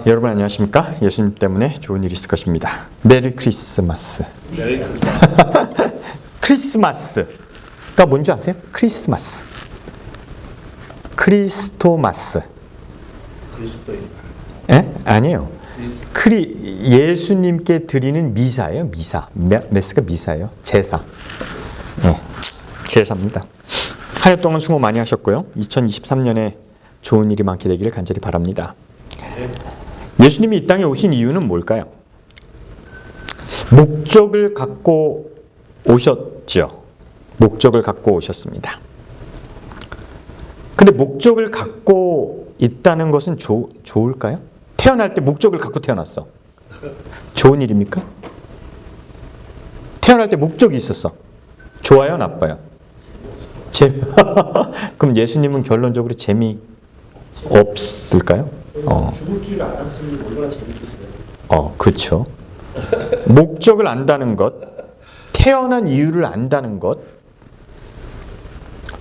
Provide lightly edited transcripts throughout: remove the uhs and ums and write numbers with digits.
여러분 안녕하십니까? 예수님 때문에 좋은 일이 있을 것입니다. 메리 크리스마스. 메리 크리스마스. 크리스마스가 뭔지 아세요? 크리스마스. 크리스토마스. 그리스도인. 예? 아니에요. 예수님께 드리는 미사예요. 미사. 메스가 미사예요. 제사. 네. 제사입니다. 한 해 동안 수고 많이 하셨고요. 2023년에 좋은 일이 많게 되기를 간절히 바랍니다. 예수님이 이 땅에 오신 이유는 뭘까요? 목적을 갖고 오셨죠. 목적을 갖고 오셨습니다. 근데 목적을 갖고 있다는 것은 좋을까요? 태어날 때 목적을 갖고 태어났어. 좋은 일입니까? 태어날 때 목적이 있었어. 좋아요, 나빠요? 그럼 예수님은 결론적으로 재미 없을까요? 죽을 줄 알았으면 얼마나 재밌겠어요. 그렇죠. 목적을 안다는 것, 태어난 이유를 안다는 것,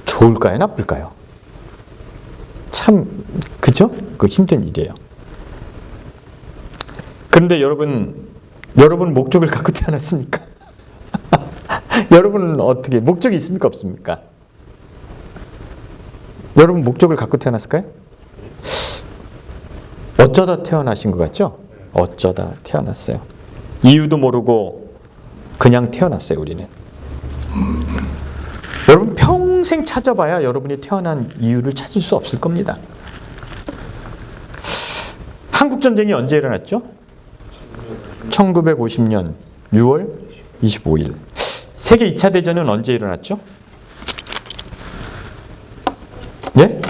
좋을까요, 나쁠까요? 참, 그죠? 그 힘든 일이에요. 그런데 여러분 목적을 갖고 태어났습니까? 여러분은 어떻게 목적이 있습니까, 없습니까? 여러분 목적을 갖고 태어났을까요? 어쩌다 태어나신 것 같죠? 어쩌다 태어났어요. 이유도 모르고 그냥 태어났어요, 우리는. 여러분 평생 찾아봐야 여러분이 태어난 이유를 찾을 수 없을 겁니다. 한국전쟁이 언제 일어났죠? 1950년 6월 25일. 세계 2차 대전은 언제 일어났죠? 예?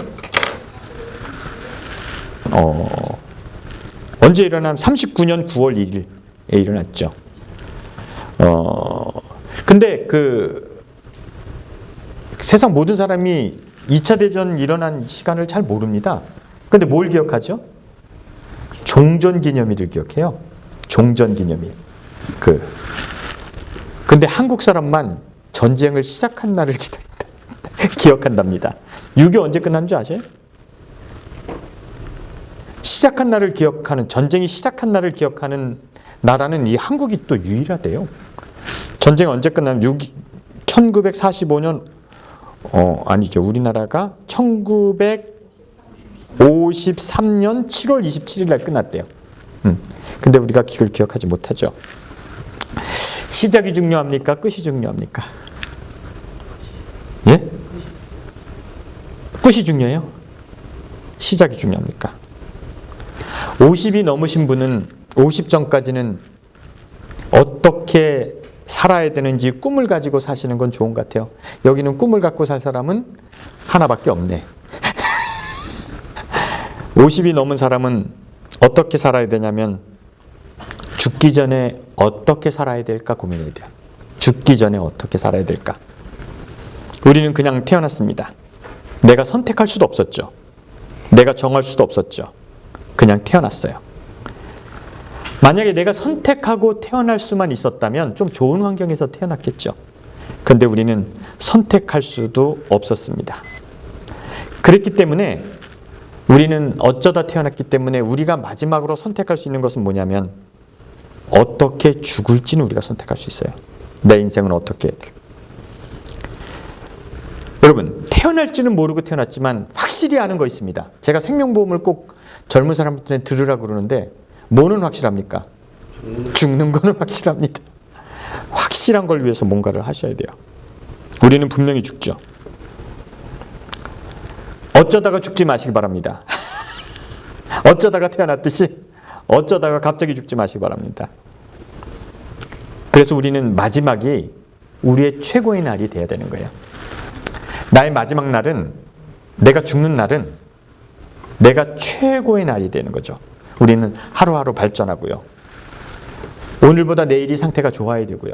언제 일어나면 39년 9월 1일에 일어났죠. 근데 세상 모든 사람이 2차 대전 일어난 시간을 잘 모릅니다. 근데 뭘 기억하죠? 종전기념일을 기억해요. 종전기념일. 근데 한국 사람만 전쟁을 시작한 날을 기억한답니다. 6.25 언제 끝난 줄 아세요? 시작한 날을 기억하는, 전쟁이 시작한 날을 기억하는 나라는 이 한국이 또 유일하대요. 전쟁 언제 끝나면 1945년 아니죠. 우리나라가 1953년 7월 27일 날 끝났대요. 근데 우리가 그걸 기억하지 못하죠. 시작이 중요합니까? 끝이 중요합니까? 예? 끝이 중요해요? 시작이 중요합니까? 50이 넘으신 분은 50 전까지는 어떻게 살아야 되는지 꿈을 가지고 사시는 건 좋은 것 같아요. 여기는 꿈을 갖고 살 사람은 하나밖에 없네. 50이 넘은 사람은 어떻게 살아야 되냐면 죽기 전에 어떻게 살아야 될까 고민해야 돼요. 죽기 전에 어떻게 살아야 될까. 우리는 그냥 태어났습니다. 내가 선택할 수도 없었죠. 내가 정할 수도 없었죠. 그냥 태어났어요. 만약에 내가 선택하고 태어날 수만 있었다면 좀 좋은 환경에서 태어났겠죠. 그런데 우리는 선택할 수도 없었습니다. 그랬기 때문에 우리는 어쩌다 태어났기 때문에 우리가 마지막으로 선택할 수 있는 것은 뭐냐면 어떻게 죽을지는 우리가 선택할 수 있어요. 내 인생은 어떻게 해야 될까. 여러분 태어날지는 모르고 태어났지만 확실히 아는 거 있습니다. 제가 생명보험을 꼭 젊은 사람들한테 들으라고 그러는데 뭐는 확실합니까? 죽는 거는 확실합니다. 확실한 걸 위해서 뭔가를 하셔야 돼요. 우리는 분명히 죽죠. 어쩌다가 죽지 마시기 바랍니다. 어쩌다가 태어났듯이 어쩌다가 갑자기 죽지 마시기 바랍니다. 그래서 우리는 마지막이 우리의 최고의 날이 돼야 되는 거예요. 나의 마지막 날은, 내가 죽는 날은 내가 최고의 날이 되는 거죠. 우리는 하루하루 발전하고요. 오늘보다 내일이 상태가 좋아야 되고요.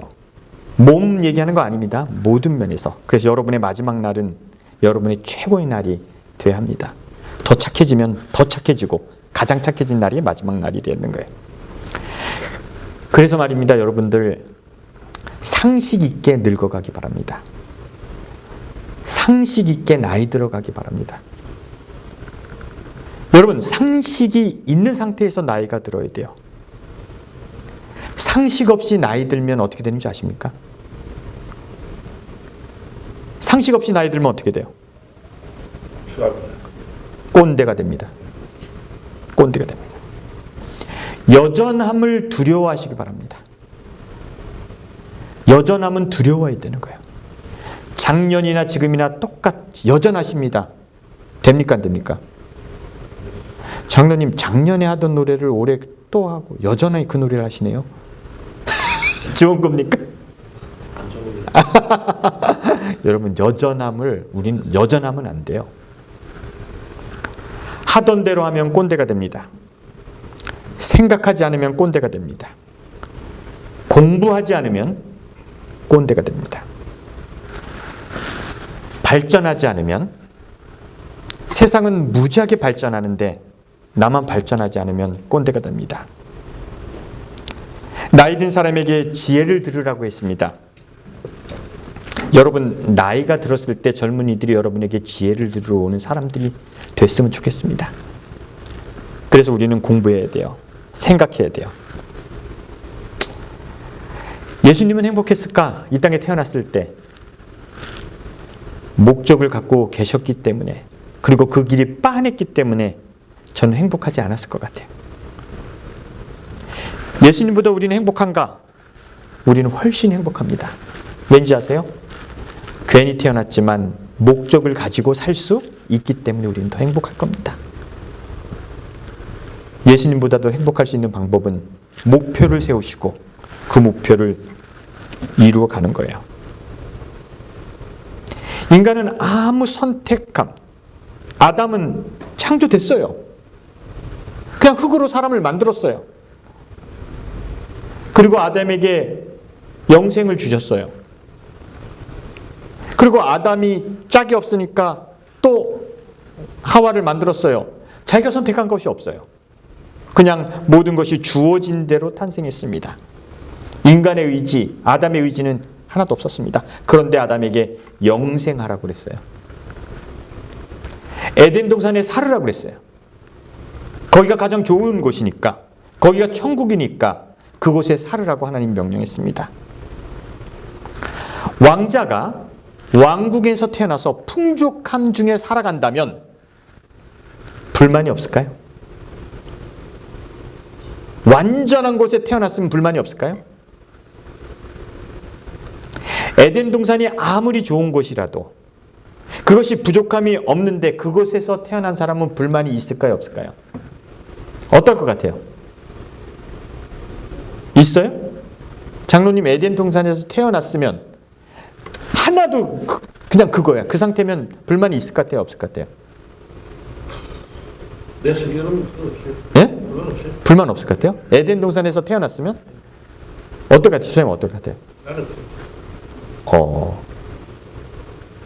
몸 얘기하는 거 아닙니다. 모든 면에서. 그래서 여러분의 마지막 날은 여러분의 최고의 날이 돼야 합니다. 더 착해지면 더 착해지고 가장 착해진 날이 마지막 날이 되는 거예요. 그래서 말입니다. 여러분들 상식 있게 늙어가기 바랍니다. 상식 있게 나이 들어가기 바랍니다. 여러분, 상식이 있는 상태에서 나이가 들어야 돼요. 상식 없이 나이 들면 어떻게 되는지 아십니까? 상식 없이 나이 들면 어떻게 돼요? 꼰대가 됩니다. 꼰대가 됩니다. 여전함을 두려워하시기 바랍니다. 여전함은 두려워야 되는 거예요. 작년이나 지금이나 똑같이 여전하십니다. 됩니까? 안 됩니까? 장로님, 작년에 하던 노래를 올해 또 하고 여전하게 그 노래를 하시네요. 좋은 겁니까? 안 좋은 여러분, 우린 여전하면 안 돼요. 하던 대로 하면 꼰대가 됩니다. 생각하지 않으면 꼰대가 됩니다. 공부하지 않으면 꼰대가 됩니다. 발전하지 않으면, 세상은 무지하게 발전하는데 나만 발전하지 않으면 꼰대가 됩니다. 나이 든 사람에게 지혜를 들으라고 했습니다. 여러분, 나이가 들었을 때 젊은이들이 여러분에게 지혜를 들으러 오는 사람들이 됐으면 좋겠습니다. 그래서 우리는 공부해야 돼요. 생각해야 돼요. 예수님은 행복했을까? 이 땅에 태어났을 때 목적을 갖고 계셨기 때문에, 그리고 그 길이 빤했기 때문에 저는 행복하지 않았을 것 같아요. 예수님보다 우리는 행복한가? 우리는 훨씬 행복합니다. 왠지 아세요? 괜히 태어났지만 목적을 가지고 살 수 있기 때문에 우리는 더 행복할 겁니다. 예수님보다도 행복할 수 있는 방법은 목표를 세우시고 그 목표를 이루어 가는 거예요. 인간은 아무 선택감, 아담은 창조됐어요. 그냥 흙으로 사람을 만들었어요. 그리고 아담에게 영생을 주셨어요. 그리고 아담이 짝이 없으니까 또 하와를 만들었어요. 자기가 선택한 것이 없어요. 그냥 모든 것이 주어진 대로 탄생했습니다. 인간의 의지, 아담의 의지는 하나도 없었습니다. 그런데 아담에게 영생하라고 그랬어요. 에덴 동산에 살으라고 그랬어요. 거기가 가장 좋은 곳이니까, 거기가 천국이니까 그곳에 살으라고 하나님 명령했습니다. 왕자가 왕국에서 태어나서 풍족함 중에 살아간다면 불만이 없을까요? 완전한 곳에 태어났으면 불만이 없을까요? 에덴 동산이 아무리 좋은 곳이라도 그것이 부족함이 없는데 그곳에서 태어난 사람은 불만이 있을까요? 없을까요? 어떨 것 같아요? 있어요? 장로님, 에덴 동산에서 태어났으면 하나도 그냥 그거야. 그 상태면 불만이 있을 것 같아요? 없을 것 같아요? 내 생각은 없어요. 예? 불만 없어요. 불만 없을 것 같아요? 에덴 동산에서 태어났으면 어떨 것 같아요? 집사님 어떨 것 같아요? 나는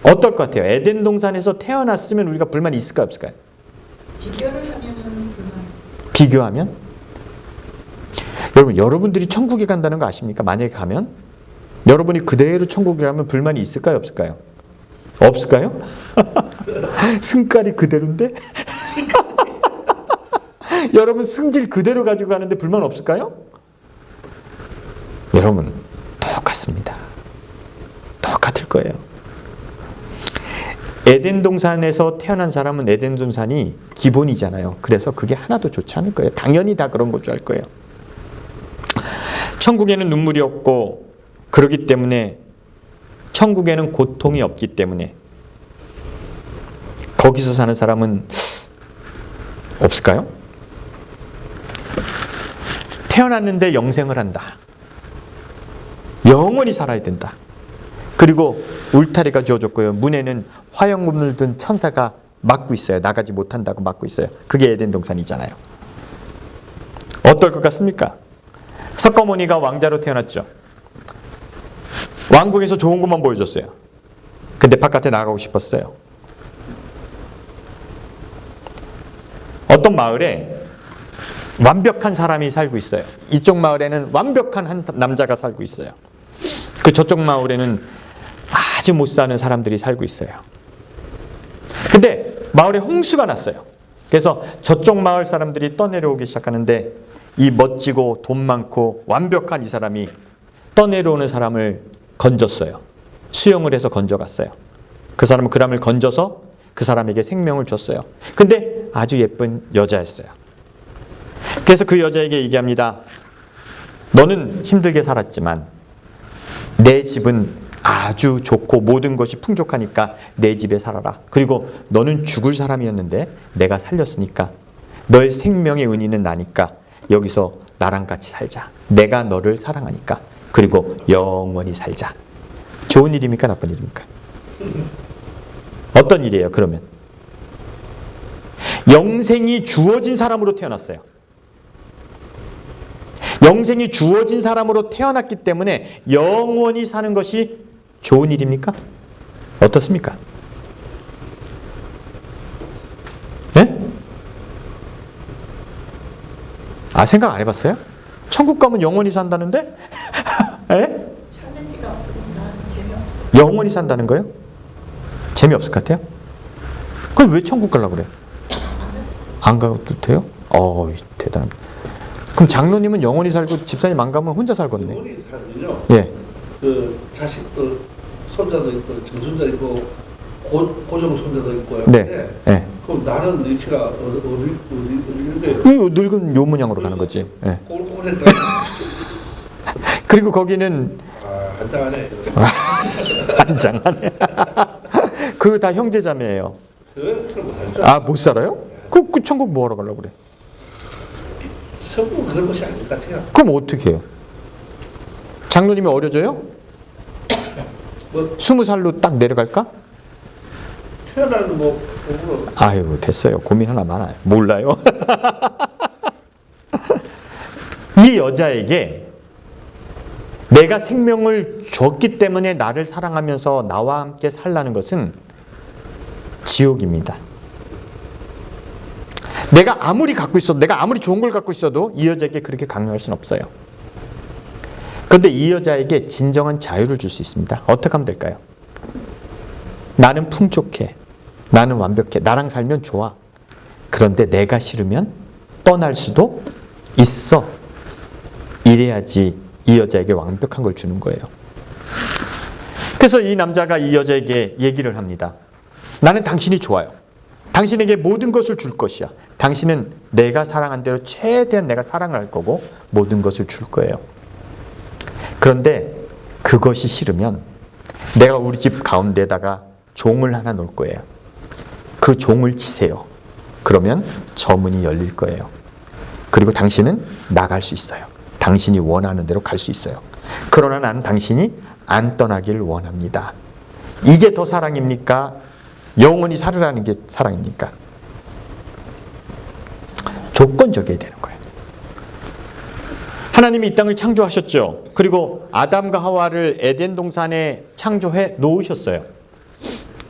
어떨 것 같아요? 에덴 동산에서 태어났으면 우리가 불만이 있을까요? 없을까요? 비교를 하면은 불만. 비교하면? 여러분들이 천국에 간다는 거 아십니까? 만약에 가면 여러분이 그대로 천국에 가면 불만이 있을까요? 없을까요? 없을까요? 승깔이 그대로인데? 여러분 승질 그대로 가지고 가는데 불만 없을까요? 여러분 똑같습니다. 똑같을 거예요. 에덴 동산에서 태어난 사람은 에덴 동산이 기본이잖아요. 그래서 그게 하나도 좋지 않을 거예요. 당연히 다 그런 것 줄 알 거예요. 천국에는 눈물이 없고, 그렇기 때문에 천국에는 고통이 없기 때문에 거기서 사는 사람은 없을까요? 태어났는데 영생을 한다. 영원히 살아야 된다. 그리고 울타리가 주어졌고요. 문에는 화영문을 든 천사가 막고 있어요. 나가지 못한다고 막고 있어요. 그게 에덴 동산이잖아요. 어떨 것 같습니까? 석가모니가 왕자로 태어났죠. 왕궁에서 좋은 것만 보여줬어요. 근데 바깥에 나가고 싶었어요. 어떤 마을에 완벽한 사람이 살고 있어요. 이쪽 마을에는 완벽한 한 남자가 살고 있어요. 그 저쪽 마을에는 아주 못 사는 사람들이 살고 있어요. 근데 마을에 홍수가 났어요. 그래서 저쪽 마을 사람들이 떠내려오기 시작하는데 이 멋지고 돈 많고 완벽한 이 사람이 떠내려오는 사람을 건졌어요. 수영을 해서 건져갔어요. 그 사람은 그 사람을 건져서 그 사람에게 생명을 줬어요. 근데 아주 예쁜 여자였어요. 그래서 그 여자에게 얘기합니다. 너는 힘들게 살았지만 내 집은 아주 좋고 모든 것이 풍족하니까 내 집에 살아라. 그리고 너는 죽을 사람이었는데 내가 살렸으니까 너의 생명의 은인은 나니까 여기서 나랑 같이 살자. 내가 너를 사랑하니까. 그리고 영원히 살자. 좋은 일입니까? 나쁜 일입니까? 어떤 일이에요? 그러면 영생이 주어진 사람으로 태어났어요. 영생이 주어진 사람으로 태어났기 때문에 영원히 사는 것이 좋은 일입니까? 어떻습니까? 예? 아, 생각 안 해봤어요? 천국 가면 영원히 산다는데? 예? 천년지가 없으니까 재미없을 것 영원히 산다는 거예요? 재미없을 것 같아요? 그럼 왜 천국 가려고 그래? 안 가도 돼요? 대단합니다. 그럼 장로님은 영원히 살고 집사님 안 가면 혼자 살겠네. 영원히 살면요. 예. 그 자식들, 손자도 있고, 정손자 있고, 고정 손자도 있고. 네. 예. 그럼 나는 위치가 어디인데요? 이 늙은 요문양으로 가는 거지. 예. 꼴꼴했다. 그리고 거기는 한장하네. 한장하네. 그거 다 형제자매예요. 그럼 못하죠. 아, 못 살아요? 그 천국 뭐하러 가려고 그래? 천국은 그런 것이 아닐 것 같아요. 그럼 어떻게 해요? 장로님이 어려져요? 뭐 20살로 딱 내려갈까? 태어나는 뭐 공부로 아유, 됐어요. 고민 하나 많아요. 몰라요. 이 여자에게 내가 생명을 줬기 때문에 나를 사랑하면서 나와 함께 살라는 것은 지옥입니다. 내가 아무리 갖고 있어도, 내가 아무리 좋은 걸 갖고 있어도 이 여자에게 그렇게 강요할 수는 없어요. 그런데 이 여자에게 진정한 자유를 줄 수 있습니다. 어떻게 하면 될까요? 나는 풍족해. 나는 완벽해. 나랑 살면 좋아. 그런데 내가 싫으면 떠날 수도 있어. 이래야지 이 여자에게 완벽한 걸 주는 거예요. 그래서 이 남자가 이 여자에게 얘기를 합니다. 나는 당신이 좋아요. 당신에게 모든 것을 줄 것이야. 당신은 내가 사랑한 대로 최대한 내가 사랑을 할 거고 모든 것을 줄 거예요. 그런데 그것이 싫으면 내가 우리 집 가운데다가 종을 하나 놓을 거예요. 그 종을 치세요. 그러면 저 문이 열릴 거예요. 그리고 당신은 나갈 수 있어요. 당신이 원하는 대로 갈 수 있어요. 그러나 나는 당신이 안 떠나길 원합니다. 이게 더 사랑입니까? 영원히 살으라는 게 사랑입니까? 조건적이어야 되는 거예요. 하나님이 이 땅을 창조하셨죠. 그리고 아담과 하와를 에덴 동산에 창조해 놓으셨어요.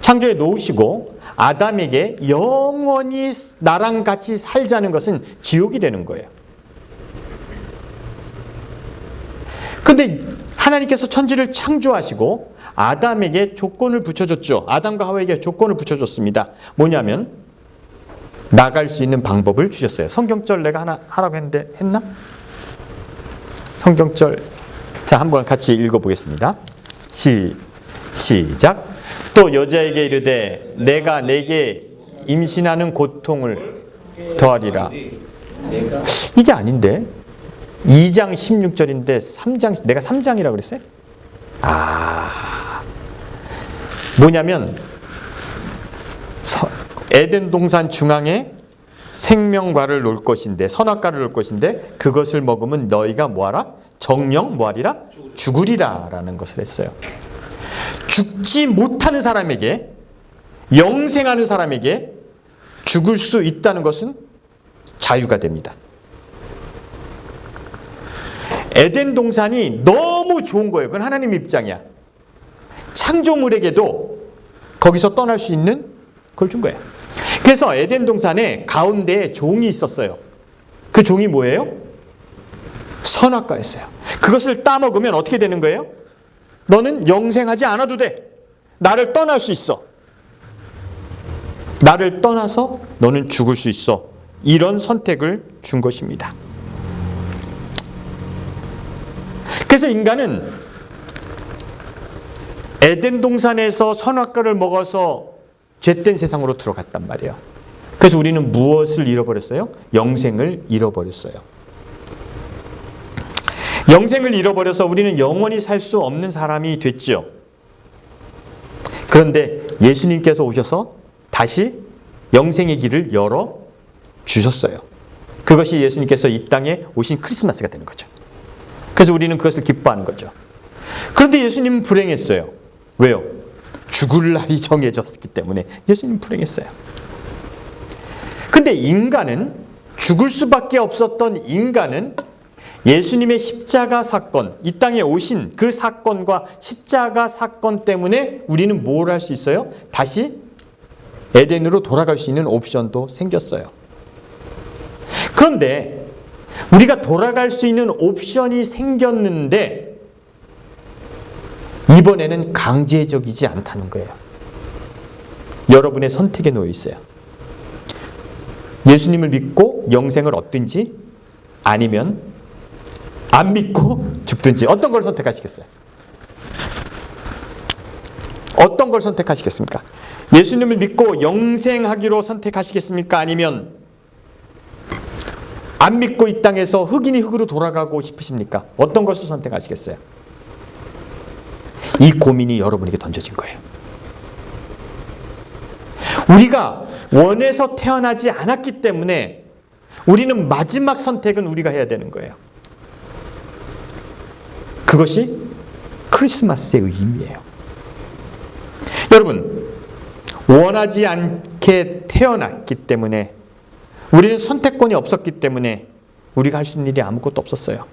창조해 놓으시고 아담에게 영원히 나랑 같이 살자는 것은 지옥이 되는 거예요. 근데 하나님께서 천지를 창조하시고 아담에게 조건을 붙여줬죠. 아담과 하와에게 조건을 붙여줬습니다. 뭐냐면 나갈 수 있는 방법을 주셨어요. 성경절 내가 하나 하라고 했는데 했나? 성경절 자 한번 같이 읽어보겠습니다. 시작. 또 여자에게 이르되 내가 내게 임신하는 고통을 더하리라. 이게 아닌데 2장 16절인데 3장 내가 3장이라고 그랬어요? 뭐냐면 에덴 동산 중앙에 생명과를 놓을 것인데 선악과를 놓을 것인데 그것을 먹으면 너희가 뭐하라? 정령 뭐하리라? 죽으리라 라는 것을 했어요. 죽지 못하는 사람에게 영생하는 사람에게 죽을 수 있다는 것은 자유가 됩니다. 에덴 동산이 너무 좋은 거예요. 그건 하나님 입장이야. 창조물에게도 거기서 떠날 수 있는 걸 준 거예요. 그래서 에덴 동산에 가운데에 종이 있었어요. 그 종이 뭐예요? 선악과였어요. 그것을 따먹으면 어떻게 되는 거예요? 너는 영생하지 않아도 돼. 나를 떠날 수 있어. 나를 떠나서 너는 죽을 수 있어. 이런 선택을 준 것입니다. 그래서 인간은 에덴 동산에서 선악과를 먹어서 죄된 세상으로 들어갔단 말이에요. 그래서 우리는 무엇을 잃어버렸어요? 영생을 잃어버렸어요. 영생을 잃어버려서 우리는 영원히 살 수 없는 사람이 됐죠. 그런데 예수님께서 오셔서 다시 영생의 길을 열어 주셨어요. 그것이 예수님께서 이 땅에 오신 크리스마스가 되는 거죠. 그래서 우리는 그것을 기뻐하는 거죠. 그런데 예수님은 불행했어요. 왜요? 죽을 날이 정해졌기 때문에 예수님은 불행했어요. 근데 인간은, 죽을 수밖에 없었던 인간은 예수님의 십자가 사건, 이 땅에 오신 그 사건과 십자가 사건 때문에 우리는 뭘 할 수 있어요? 다시 에덴으로 돌아갈 수 있는 옵션도 생겼어요. 그런데 우리가 돌아갈 수 있는 옵션이 생겼는데 이번에는 강제적이지 않다는 거예요. 여러분의 선택에 놓여 있어요. 예수님을 믿고 영생을 얻든지 아니면 안 믿고 죽든지 어떤 걸 선택하시겠어요? 어떤 걸 선택하시겠습니까? 예수님을 믿고 영생하기로 선택하시겠습니까? 아니면 안 믿고 이 땅에서 흑인이 흑으로 돌아가고 싶으십니까? 어떤 것을 선택하시겠어요? 이 고민이 여러분에게 던져진 거예요. 우리가 원해서 태어나지 않았기 때문에 우리는 마지막 선택은 우리가 해야 되는 거예요. 그것이 크리스마스의 의미예요. 여러분, 원하지 않게 태어났기 때문에 우리는 선택권이 없었기 때문에 우리가 할 수 있는 일이 아무것도 없었어요.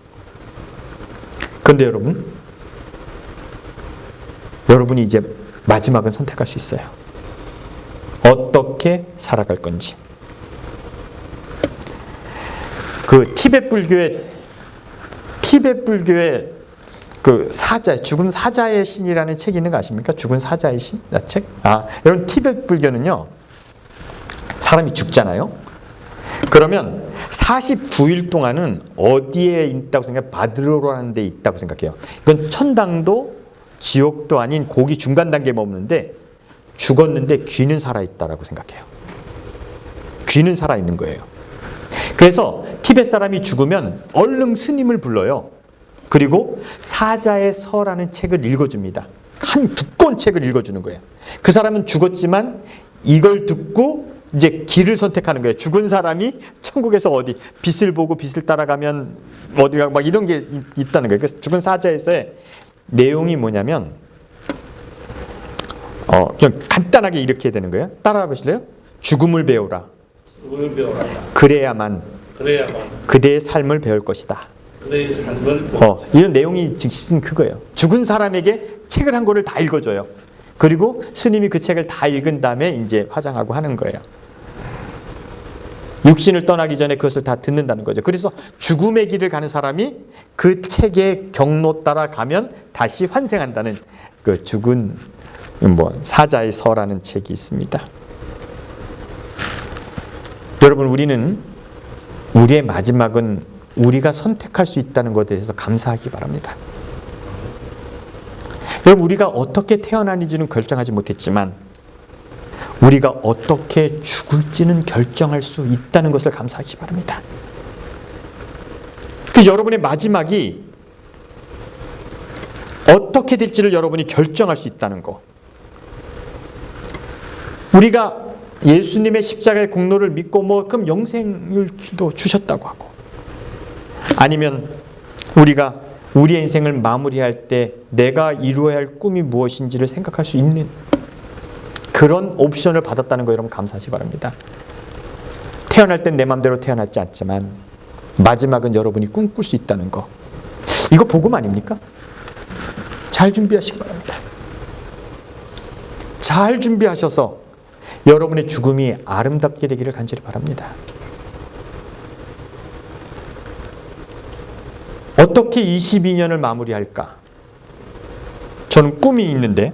그런데 여러분이 이제 마지막은 선택할 수 있어요. 어떻게 살아갈 건지. 그 티베트 불교의 그 사자, 죽은 사자의 신이라는 책이 있는 거 아십니까? 죽은 사자의 신? 나 책? 여러분, 티베트 불교는요, 사람이 죽잖아요. 그러면 49일 동안은 어디에 있다고 생각해요? 바드로라는 데 있다고 생각해요. 이건 천당도 지옥도 아닌 고기 중간 단계에 머무는데 죽었는데 귀는 살아있다라고 생각해요. 귀는 살아있는 거예요. 그래서 티베트 사람이 죽으면 얼른 스님을 불러요. 그리고 사자의 서라는 책을 읽어줍니다. 한 두꺼운 책을 읽어주는 거예요. 그 사람은 죽었지만 이걸 듣고 이제 길을 선택하는 거예요. 죽은 사람이 천국에서 어디 빛을 보고 빛을 따라가면 어디가 막 이런 게 있다는 거예요. 그래서 죽은 사자에서의 내용이 뭐냐면 그냥 간단하게 이렇게 되는 거예요. 따라해 보실래요? 죽음을 배우라. 죽음을 배워라. 그래야만 그대의 삶을 배울 것이다. 그대의 삶을 이런 내용이 즉슨 그거예요. 죽은 사람에게 책을 한 권을 다 읽어줘요. 그리고 스님이 그 책을 다 읽은 다음에 이제 화장하고 하는 거예요. 육신을 떠나기 전에 그것을 다 듣는다는 거죠. 그래서 죽음의 길을 가는 사람이 그 책의 경로 따라 가면 다시 환생한다는 그 죽은 사자의 서라는 책이 있습니다. 여러분, 우리의 마지막은 우리가 선택할 수 있다는 것에 대해서 감사하기 바랍니다. 여러분, 우리가 어떻게 태어나는지는 결정하지 못했지만 우리가 어떻게 죽을지는 결정할 수 있다는 것을 감사하기 바랍니다. 그 여러분의 마지막이 어떻게 될지를 여러분이 결정할 수 있다는 것. 우리가 예수님의 십자가의 공로를 믿고 그럼 영생을 길도 주셨다고 하고, 아니면 우리가 우리의 인생을 마무리할 때 내가 이루어야 할 꿈이 무엇인지를 생각할 수 있는 그런 옵션을 받았다는 거 여러분 감사하시기 바랍니다. 태어날 땐 내 마음대로 태어났지 않지만 마지막은 여러분이 꿈꿀 수 있다는 거. 이거 복음 아닙니까? 잘 준비하시기 바랍니다. 잘 준비하셔서 여러분의 죽음이 아름답게 되기를 간절히 바랍니다. 어떻게 22년을 마무리할까? 저는 꿈이 있는데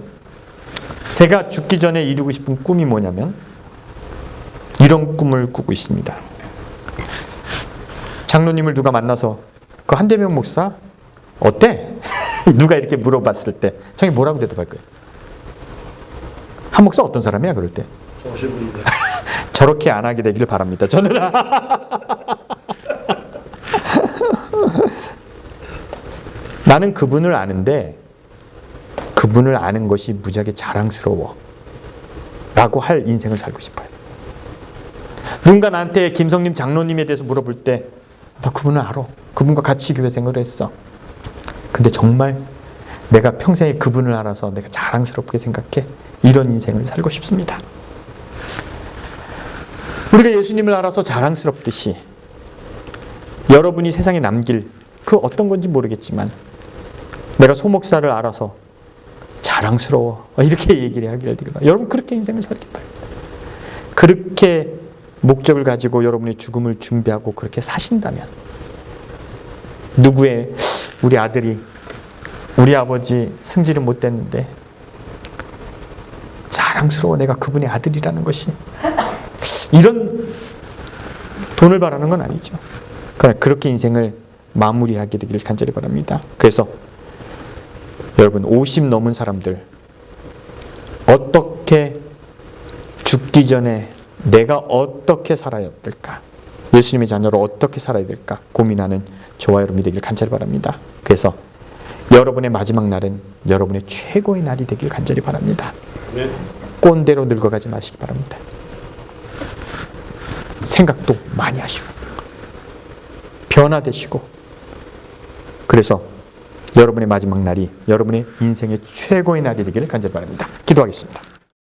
제가 죽기 전에 이루고 싶은 꿈이 뭐냐면 이런 꿈을 꾸고 있습니다. 장로님을 누가 만나서 그 한대명 목사 어때? 누가 이렇게 물어봤을 때 자기 뭐라고 대답할 거예요? 한 목사 어떤 사람이야? 그럴 때 좋으신 분인데. 저렇게 안 하게 되기를 바랍니다. 저는 나는 그분을 아는데 그분을 아는 것이 무지하게 자랑스러워 라고 할 인생을 살고 싶어요. 누군가 나한테 김성림 장로님에 대해서 물어볼 때 나 그분을 알아. 그분과 같이 교회 생활을 했어. 근데 정말 내가 평생에 그분을 알아서 내가 자랑스럽게 생각해. 이런 인생을 살고 싶습니다. 우리가 예수님을 알아서 자랑스럽듯이 여러분이 세상에 남길 그 어떤 건지 모르겠지만 내가 소목사를 알아서 자랑스러워 이렇게 얘기를 하기를 드리거나 여러분 그렇게 인생을 살기 바랍니다. 그렇게 목적을 가지고 여러분의 죽음을 준비하고 그렇게 사신다면 누구의 우리 아들이 우리 아버지 승질은 못 됐는데 자랑스러워 내가 그분의 아들이라는 것이 이런 돈을 바라는 건 아니죠. 그러나 그렇게 인생을 마무리하게 되기를 간절히 바랍니다. 그래서 여러분 50 넘은 사람들 어떻게 죽기 전에 내가 어떻게 살아야 될까? 예수님의 자녀로 어떻게 살아야 될까? 고민하는 저와 여러분이 되길 간절히 바랍니다. 그래서 여러분의 마지막 날은 여러분의 최고의 날이 되길 간절히 바랍니다. 네. 꼰대로 늙어가지 마시기 바랍니다. 생각도 많이 하시고 변화되시고 그래서 여러분의 마지막 날이 여러분의 인생의 최고의 날이 되기를 간절히 바랍니다. 기도하겠습니다.